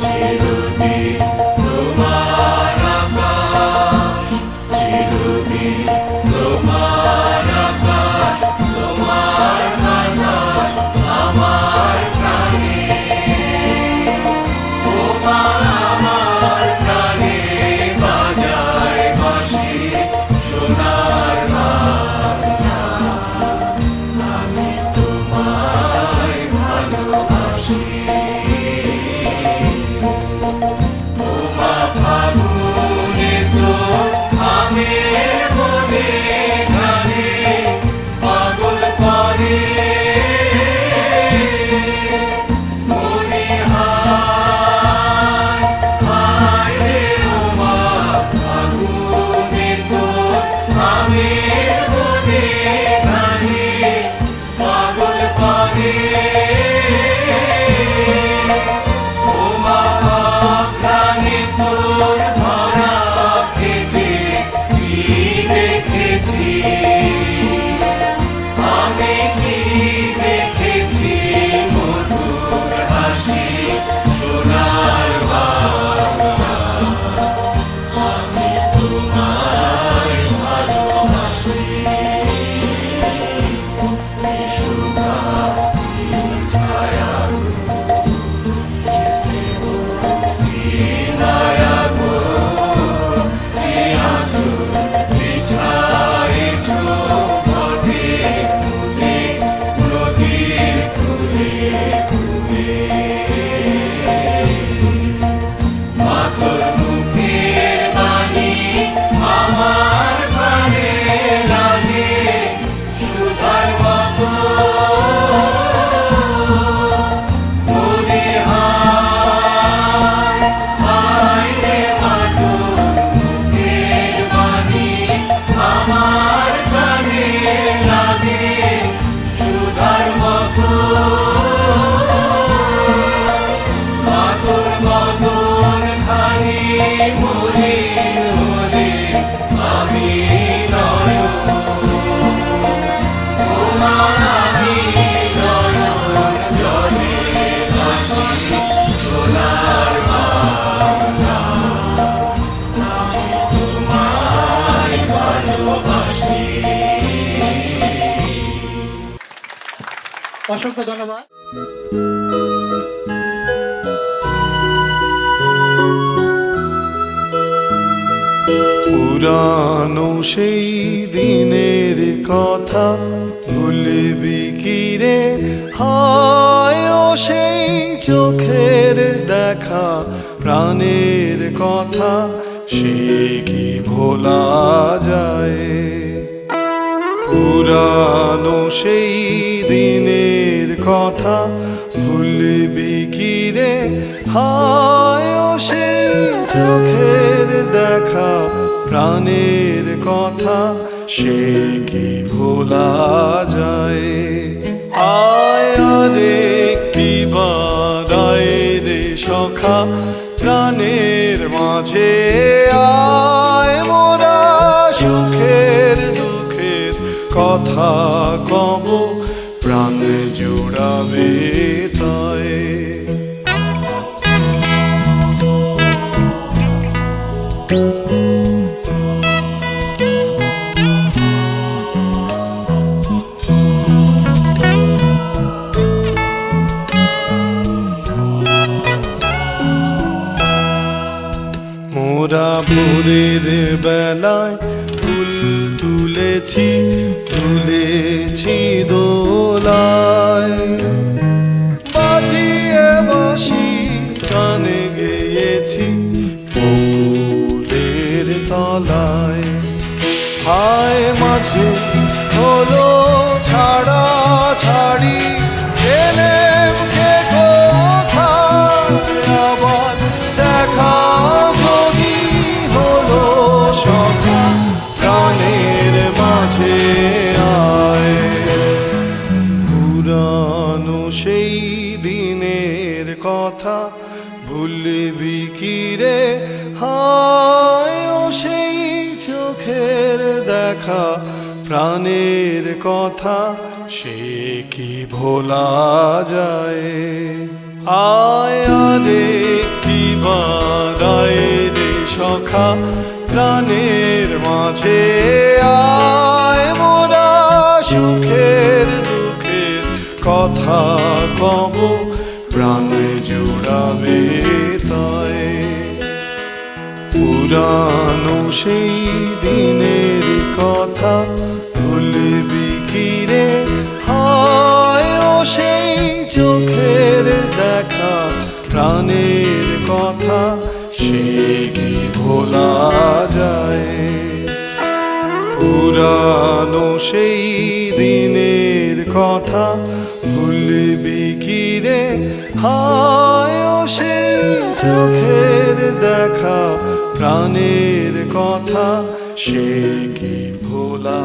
চিরদিন তোমার আকাশ, চিরদিন তোমার আকাশ, তোমার বাতাস আমার প্রাণে, তোমার আমার প্রাণে বাজায় বাঁশি সোনার বাংলা। আমি তোমায় ভালোবাসি। ওমা ফাগুনে তোর আমের বনে ঘ্রাণে পাগল করে মনে হায় হায় রে। ওমা ফাগুনে তোর আমের বনে ঘ্রাণে পাগল করে ওমা ঘ্রাণে তোর ধরা খেতে কি দেখেছি আমি, কি দেখেছি মধুর হাসি সোনার বাংলা। আমি তোমায় ভালোবাসি। কি সুধা কি ছায়া কি স্নেহ কি মায়া গো, কি আঁচল বিছায়েছ বটে ফুলে নদীর কূলে কূলে। মা তোর মুখের বাণী আমার কানে লাগে সুধার মতো মনে হায় হায় রে। মা তোর মুখের বাণী আমার কানে লাগে সুধার মতো। মা তোর বদন খানি মলিন হলে আমি নয়ন, ওমা আমি নয়ন জলে ভাসি সোনার বাংলা। আমি তোমায় ভালোবাসি। অসংখ্য ধন্যবাদ। পুরানো সেই দিনের কথা ভুলবি কি রে? হায় ও সেই চোখের দেখা প্রাণের কথা সে কি ভোলা যায়? পুরানো সেই দিনের কথা ভুলবি কি রে? হায় ও সেই চোখের দেখা প্রাণের কথা সে কি ভোলা যায়? আয় রে কি বাদায় রে সখা প্রাণের মাঝে, আয় মোরা সুখের দুঃখের কথা কব প্রাণ জুড়াবে তাই। মোরা ভোরের বেলায় ফুল তুলেছি তুলেছি দোলায়, বাজিয়ে বাঁশি গানে গেয়েছি বকুলের তলায়। হায় মাঝে হলো ছাড়া ছাড়ি এলেম কে কোথায়, আবার দেখা যদি হলো সখা প্রাণের মাঝে আয়। পুরানো সেই দিনের কথা ভুলবি কি রে? হায় ও সেই চোখের দেখা প্রাণের কথা সে কি ভোলা যায়। আয় আরে কি বারায় রে সখা প্রাণের মাঝে, আয় মোরা সুখের দুঃখের কথা কব, প্রাণ জুড়াবে তাই। পুরানো সেই দিনের কথা ভুলবি কি রে, হায় ও সেই চোখের দেখা প্রাণের কথা সে কি ভোলা যায়। পুরানো সেই দিনের কথা ভুলবি কি রে, হায় ও সেই চোখের দেখা প্রাণের কথা সে কি ভোলা